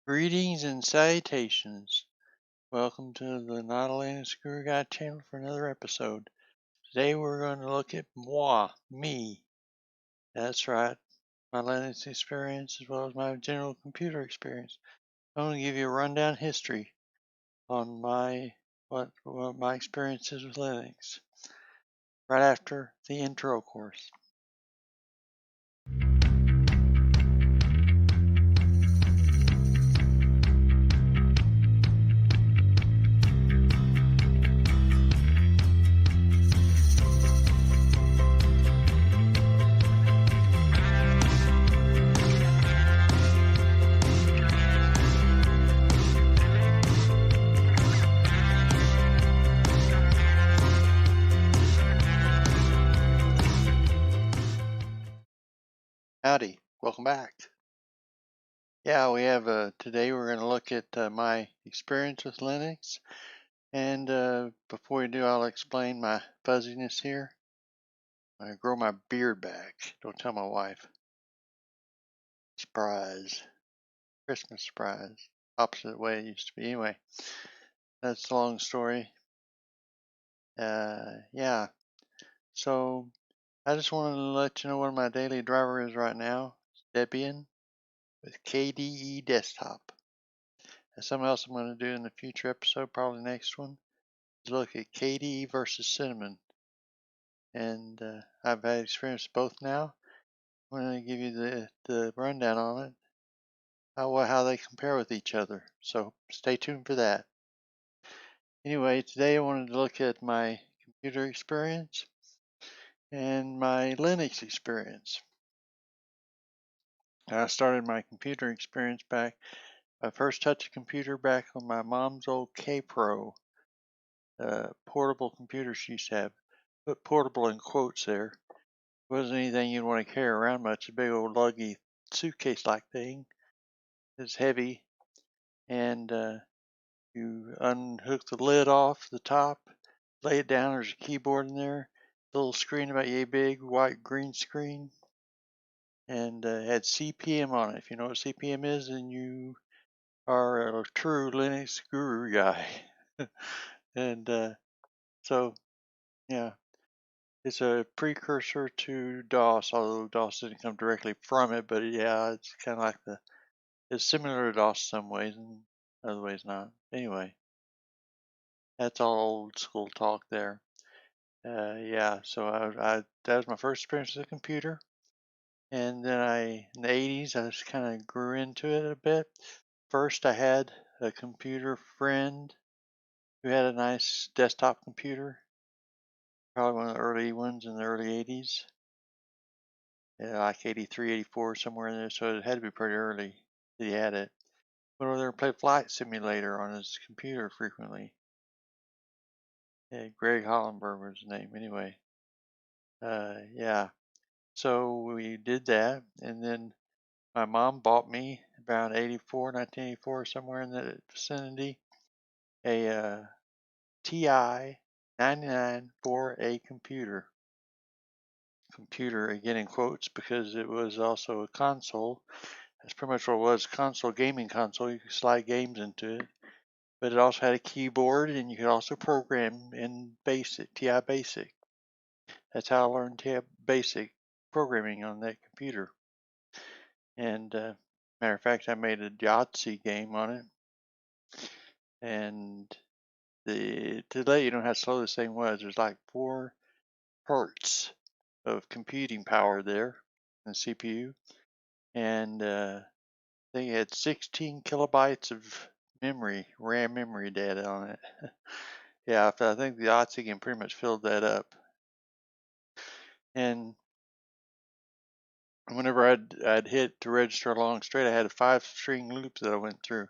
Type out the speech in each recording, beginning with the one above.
Greetings and salutations. Welcome to the Not a Linux Guru Guide channel for another episode. Today we're going to look at me. That's right, my Linux experience as well as my general computer experience. I'm going to give you a rundown history on what my experience is with Linux right after the intro course. Howdy, welcome back. Yeah, we have today we're going to look at my experience with Linux. And before we do, I'll explain my fuzziness here. I grow my beard back. Don't tell my wife. Surprise. Christmas surprise. Opposite way it used to be. Anyway, that's a long story. Yeah. So I just wanted to let you know what my daily driver is right now. It's Debian with KDE Desktop. And something else I'm going to do in the future episode, probably next one, is look at KDE versus Cinnamon. And I've had experience with both now. I'm going to give you the rundown on it, how they compare with each other. So stay tuned for that. Anyway, today I wanted to look at my computer experience and my Linux experience. I started my computer experience back, I first touched a computer back on my mom's old K-Pro, portable computer she used to have. Put portable in quotes there. It wasn't anything you'd want to carry around much, a big old luggy suitcase-like thing. It's heavy, and you unhook the lid off the top, lay it down, there's a keyboard in there, a little screen about yay big, white green screen, and had CP/M on it. If you know what CP/M is, then you are a true Linux guru guy. And so, yeah, it's a precursor to DOS, although DOS didn't come directly from it, but yeah, it's kind of like it's similar to DOS some ways and other ways not. Anyway, that's all old school talk there. Yeah, so that was my first experience with a computer. And then in the 80s, I just kind of grew into it a bit. First, I had a computer friend who had a nice desktop computer, probably one of the early ones in the early 80s, like 83, 84, somewhere in there. So it had to be pretty early that he had it. Went over there and played Flight Simulator on his computer frequently. Yeah, Greg Hollenberg was his name. Anyway, yeah. So we did that, and then my mom bought me around 1984, somewhere in that vicinity, a TI 99 4A computer. Computer, again in quotes, because it was also a console. That's pretty much what it was, console, gaming console. You could slide games into it. But it also had a keyboard, and you could also program in BASIC, TI Basic. That's how I learned TI Basic programming on that computer. And matter of fact, I made a Yahtzee game on it. And to let you know how slow this thing was, there's like 4 hertz of computing power there in the CPU. And they had 16 kilobytes of memory, RAM memory data on it. Yeah, I think the Yahtzee game pretty much filled that up. And whenever I'd hit to register a long straight, I had a 5-string loop that I went through,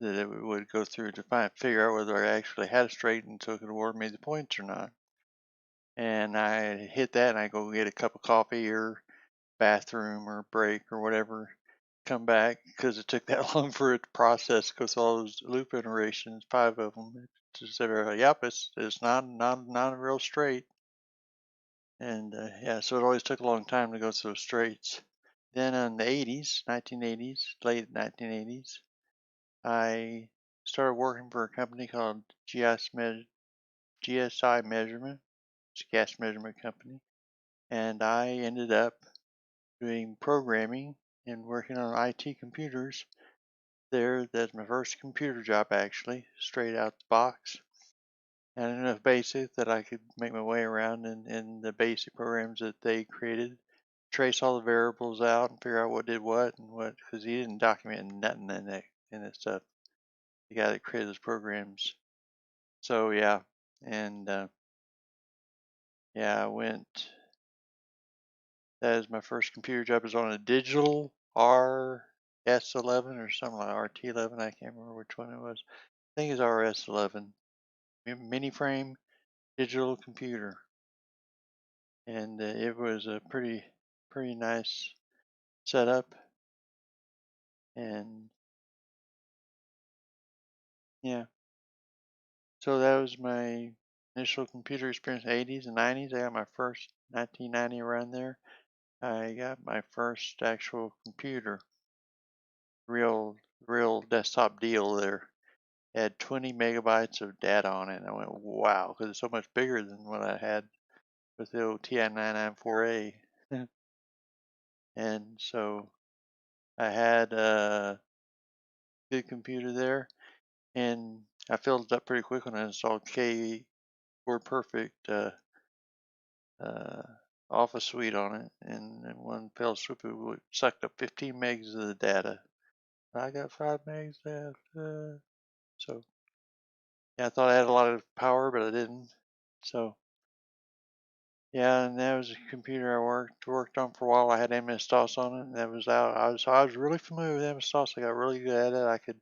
that it would go through to figure out whether I actually had a straight and so it could award me the points or not. And I hit that and I go get a cup of coffee or bathroom or break or whatever, come back, because it took that long for it to process, because all those loop iterations, 5 of them, just said, yep, it's not a real straight. And yeah, so it always took a long time to go through those straights. Then in the 80s, 1980s, late 1980s, I started working for a company called GSI Measurement. It's a gas measurement company. And I ended up doing programming and working on IT computers there. That's my first computer job, actually, straight out the box. And enough basic that I could make my way around in the basic programs that they created, trace all the variables out and figure out what did what and what, because he didn't document nothing in that stuff. The guy that created those programs. So yeah, and yeah, I went. That is my first computer job. It was on a digital RS11 or something like RT11. I can't remember which one it was. I think it's RS11. Mini frame digital computer, and it was a pretty nice setup. And yeah, so that was my initial computer experience. 80s and 90s. I got my first 1990 around there. I got my first actual computer, real desktop deal there. It had 20 megabytes of data on it. And I went, wow, because it's so much bigger than what I had with the old TI-994A. And so I had a good computer there, and I filled it up pretty quick when I installed K WordPerfect uh, Office Suite on it, and in one fell swoop it sucked up 15 megs of the data. I got 5 megs left. So yeah, I thought I had a lot of power, but I didn't. So yeah, and that was a computer I worked on for a while. I had MS-DOS on it, and that was out. I was really familiar with MS-DOS. I got really good at it. I could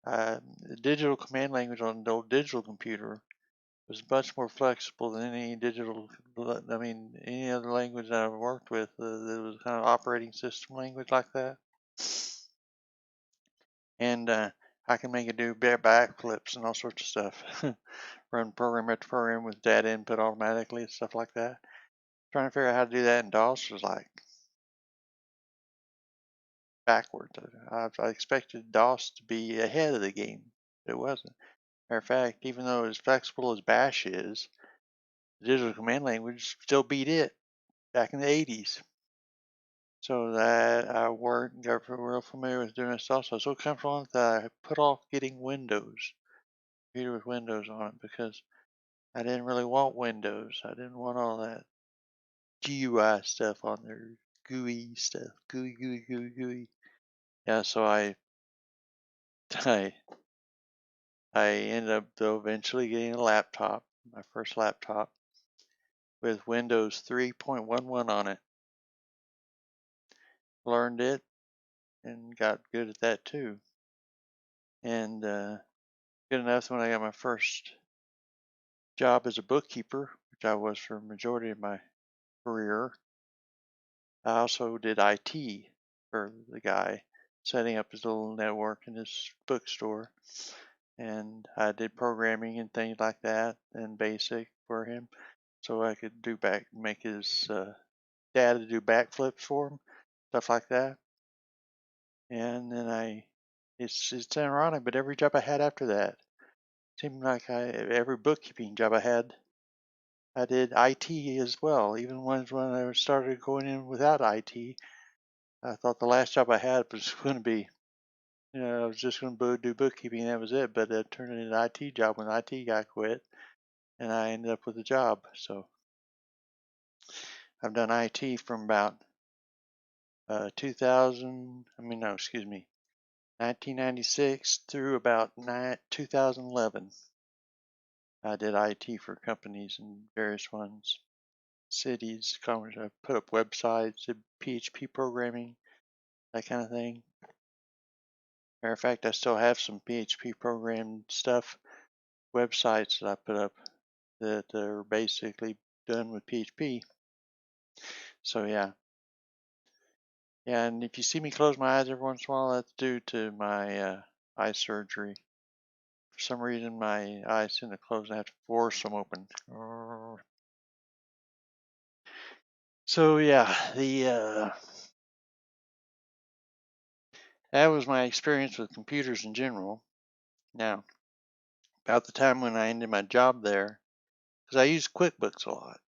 the digital command language on the old digital computer was much more flexible than any digital. I mean, any other language that I've worked with that was kind of operating system language like that. And I can make it do backflips and all sorts of stuff. Run program after program with data input automatically and stuff like that. Trying to figure out how to do that in DOS was like backwards. I expected DOS to be ahead of the game. It wasn't. Matter of fact, even though as flexible as Bash is, the digital command language still beat it back in the 80s. So that I got real familiar with doing this also. So comfortable with that I put off getting Windows, computer with Windows on it, because I didn't really want Windows. I didn't want all that GUI stuff on there, GUI stuff, GUI. Yeah, so I I ended up though eventually getting a laptop, my first laptop, with Windows 3.11 on it. Learned it and got good at that too. And good enough when I got my first job as a bookkeeper, which I was for the majority of my career. I also did IT for the guy, setting up his little network in his bookstore. And I did programming and things like that and basic for him, so I could make his data do backflips for him, stuff like that. And then it's ironic, but every job I had after that seemed like every bookkeeping job I had, I did IT as well. Even ones when I started going in without IT, I thought the last job I had was going to be, I was just going to do bookkeeping and that was it. But it turned into an IT job when the IT guy quit, and I ended up with a job. So I've done IT from about 1996 through about 2011. I did IT for companies and various ones, cities, I put up websites, did PHP programming, that kind of thing. Matter of fact, I still have some PHP programmed stuff, websites that I put up that are basically done with PHP. So yeah. Yeah, and if you see me close my eyes every once in a while, that's due to my eye surgery. For some reason, my eyes tend to close and I have to force them open. So yeah, that was my experience with computers in general. Now, about the time when I ended my job there, because I used QuickBooks a lot,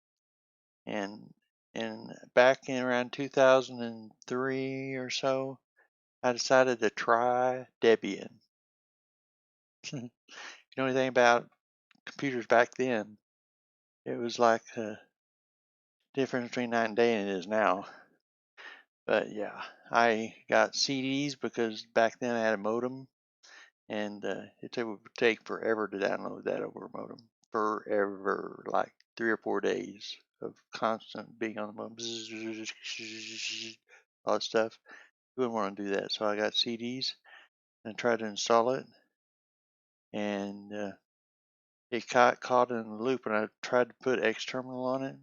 and back in around 2003 or so, I decided to try Debian. You know anything about computers back then? It was like the difference between night and day and it is now. But yeah, I got CDs because back then I had a modem, and it would take forever to download that over a modem. Forever, like 3 or 4 days of constant being on the modem, all that stuff. You wouldn't want to do that, so I got CDs and tried to install it, and it got caught in a loop, and I tried to put Xterminal on it.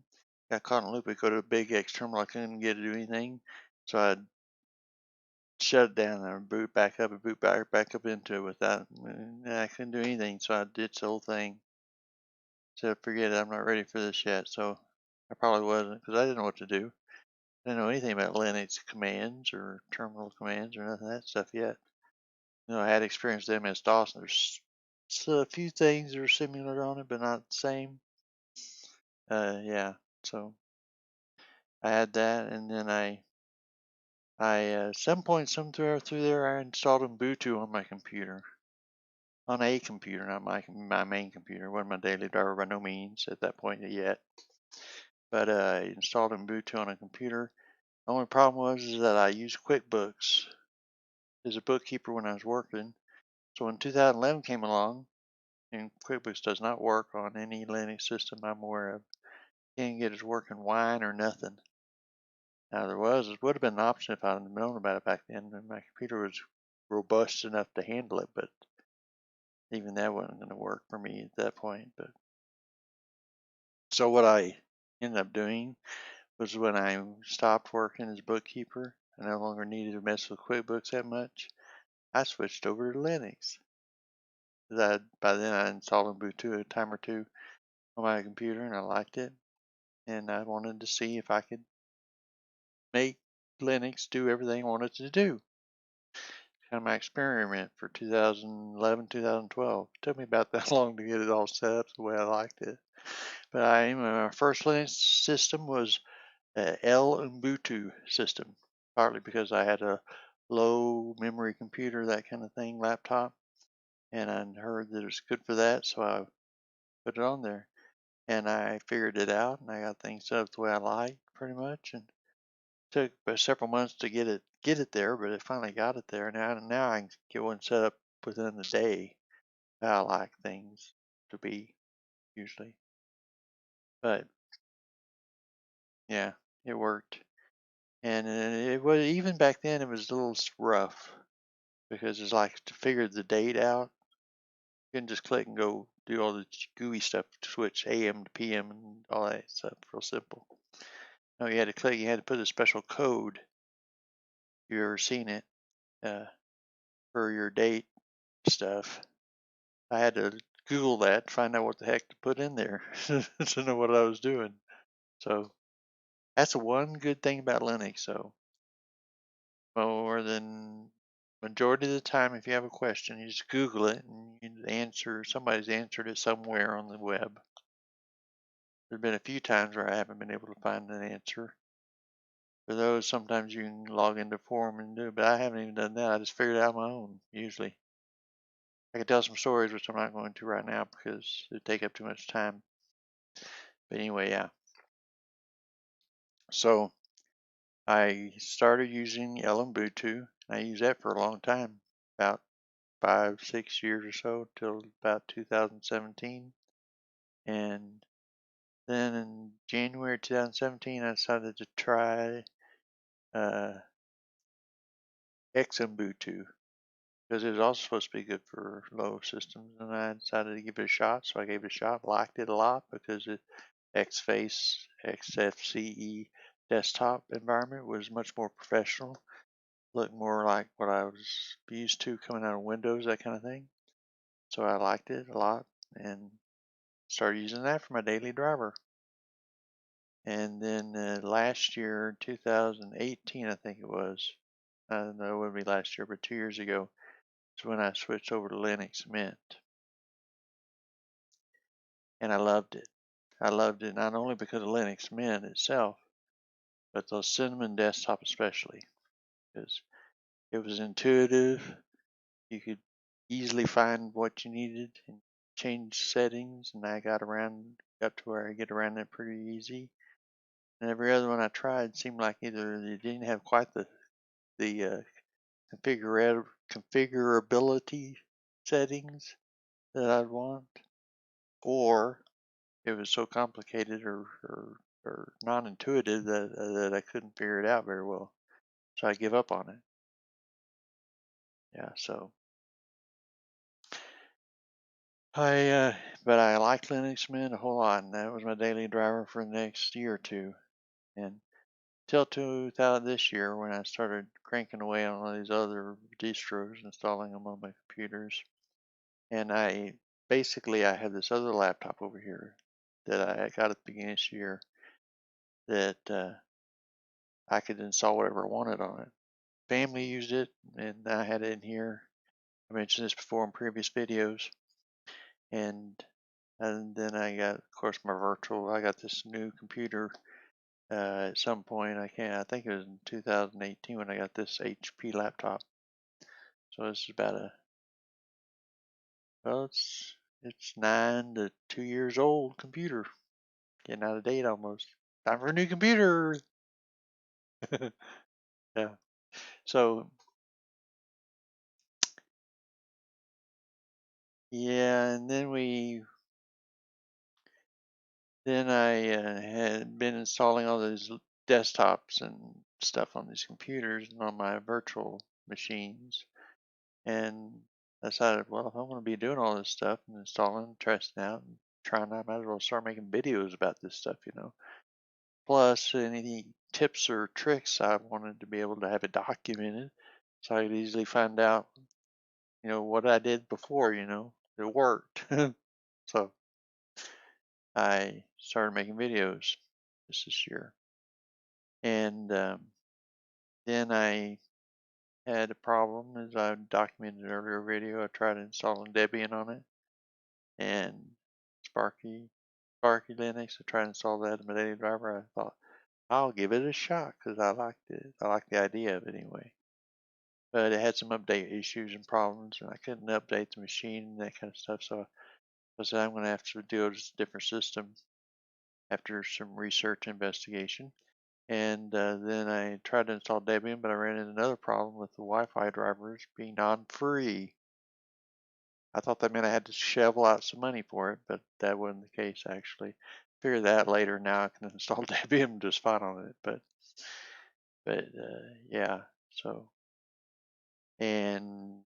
Got caught in a loop. It go to a big Xterminal. I couldn't get it to do anything, so I shut it down and boot back up and boot back up into it without. I couldn't do anything, so I ditched the whole thing. Said, forget it. I'm not ready for this yet. So I probably wasn't, because I didn't know what to do. I didn't know anything about Linux commands or terminal commands or nothing of that stuff yet. You know, I had experience with MS-DOS, and there's a few things that are similar on it, but not the same. Yeah, so I had that, and then some point somewhere through there, I installed Ubuntu on my computer, on a computer, not my main computer. It wasn't my daily driver by no means at that point yet, but I installed Ubuntu on a computer. The only problem was is that I used QuickBooks as a bookkeeper when I was working. So when 2011 came along, and QuickBooks does not work on any Linux system I'm aware of. Can't get it to work in Wine or nothing. Now it would have been an option if I'd known about it back then, and my computer was robust enough to handle it, but even that wasn't going to work for me at that point. But so what I ended up doing was, when I stopped working as bookkeeper, I no longer needed to mess with QuickBooks that much, I switched over to Linux. By then I installed Ubuntu a time or two on my computer, and I liked it, and I wanted to see if I could make Linux do everything I wanted it to do. Kind of my experiment for 2011, 2012. It took me about that long to get it all set up the way I liked it. But my first Linux system was El Ubuntu system, partly because I had a low memory computer, that kind of thing, laptop, and I heard that it was good for that, so I put it on there. And I figured it out, and I got things set up the way I liked, pretty much, and took several months to get it there, but it finally got it there. Now I can get one set up within the day. I like things to be usually, but yeah, it worked. And it was, even back then, it was a little rough because it's like, to figure the date out. You can just click and go do all the GUI stuff to switch AM to PM and all that stuff. Real simple. No, you had to click. You had to put a special code. If you ever seen it, uh, for your date stuff. I had to Google that, find out what the heck to put in there to know what I was doing. So that's one good thing about Linux. So more than majority of the time, if you have a question, you just Google it and you answer. Somebody's answered it somewhere on the web. There's been a few times where I haven't been able to find an answer. For those, sometimes you can log into forum and do it, but I haven't even done that. I just figured it out on my own, usually. I could tell some stories, which I'm not going to right now because it'd take up too much time. But anyway, yeah. So I started using El Ubuntu. I used that for a long time, about 5, 6 years or so, till about 2017. And then in January 2017, I decided to try Xubuntu, because it was also supposed to be good for low systems, and I decided to give it a shot. So I gave it a shot, liked it a lot, because it XFace XFCE desktop environment was much more professional, looked more like what I was used to coming out of Windows, that kind of thing. So I liked it a lot and started using that for my daily driver. And then last year, 2018, I think it was, don't know, it wouldn't be last year, but 2 years ago is when I switched over to Linux Mint. And I loved it. I loved it not only because of Linux Mint itself, but the Cinnamon desktop especially, because it was intuitive. You could easily find what you needed and change settings, and I got to where I get around it pretty easy. And every other one I tried seemed like either they didn't have quite the configurability settings that I'd want, or it was so complicated or non-intuitive that I couldn't figure it out very well. So I give up on it. Yeah, so but I like Linux Mint a whole lot, and that was my daily driver for the next year or two. And till 2000 this year, when I started cranking away on all these other distros, installing them on my computers, and I had this other laptop over here that I got at the beginning of this year that I could install whatever I wanted on it. Family used it, and I had it in here. I mentioned this before in previous videos, and then I got, of course, my virtual. I got this new computer at some point. I think it was in 2018 when I got this HP laptop. So this is about it's 9 to 2 years old computer, getting out of date almost. Time for a new computer. Yeah. So yeah, and then I had been installing all those desktops and stuff on these computers and on my virtual machines, and I decided, well, if I'm going to be doing all this stuff and installing, testing out, and trying, I might as well start making videos about this stuff, Plus, any tips or tricks I wanted to be able to have it documented, so I could easily find out, what I did before, it worked. So I started making videos this year. And then I had a problem, as I documented in an earlier video. I tried installing Debian on it and Sparky Linux. I tried to install that in my daily driver. I thought I'll give it a shot because I liked it. I liked the idea of it anyway. But it had some update issues and problems, and I couldn't update the machine and that kind of stuff. So I said I'm going to have to do a different system after some research investigation. And then I tried to install Debian, but I ran into another problem with the Wi-Fi drivers being non-free. I thought that meant I had to shovel out some money for it, but that wasn't the case actually. Figured that later. Now I can install Debian just fine on it, but yeah. So and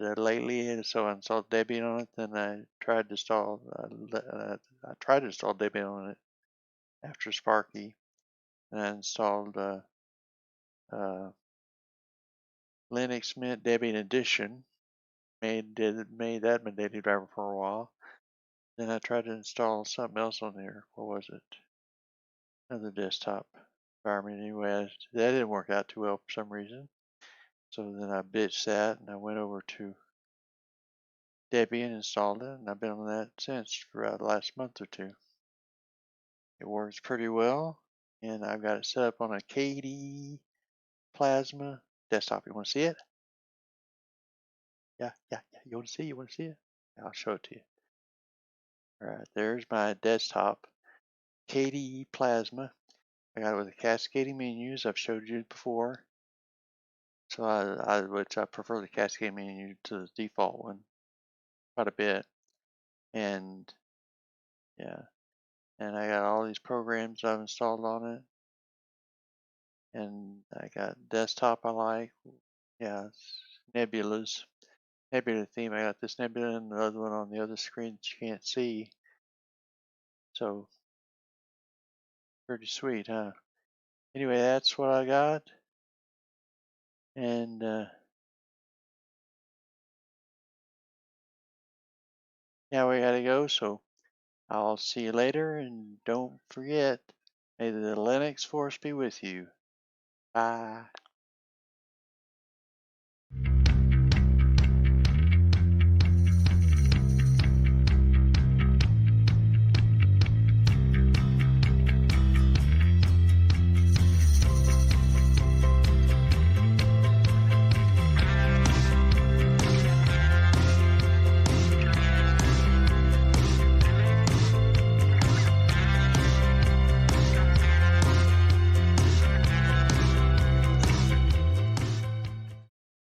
lately, so I installed Debian on it. Then I tried to install Debian on it after Sparky, and I installed Linux Mint Debian Edition. Made that my daily driver for a while. Then I tried to install something else on there. What was it? Another desktop environment. Anyway, that didn't work out too well for some reason. So then I bitched that and I went over to Debian, installed it, and I've been on that since for the last month or two. It works pretty well, and I've got it set up on a KDE Plasma desktop. You want to see it? Yeah. You want to see? it? I'll show it to you. All right, there's my desktop, KDE Plasma. I got it with the cascading menus I've showed you before. So which I prefer the cascading menu to the default one quite a bit. And yeah, and I got all these programs I've installed on it. And I got desktop I like. Yeah, it's Nebula's Nebula theme. I got this Nebula and the other one on the other screen that you can't see. So pretty sweet, huh? Anyway, that's what I got. And now we gotta go. So I'll see you later. And don't forget, may the Linux force be with you. Bye.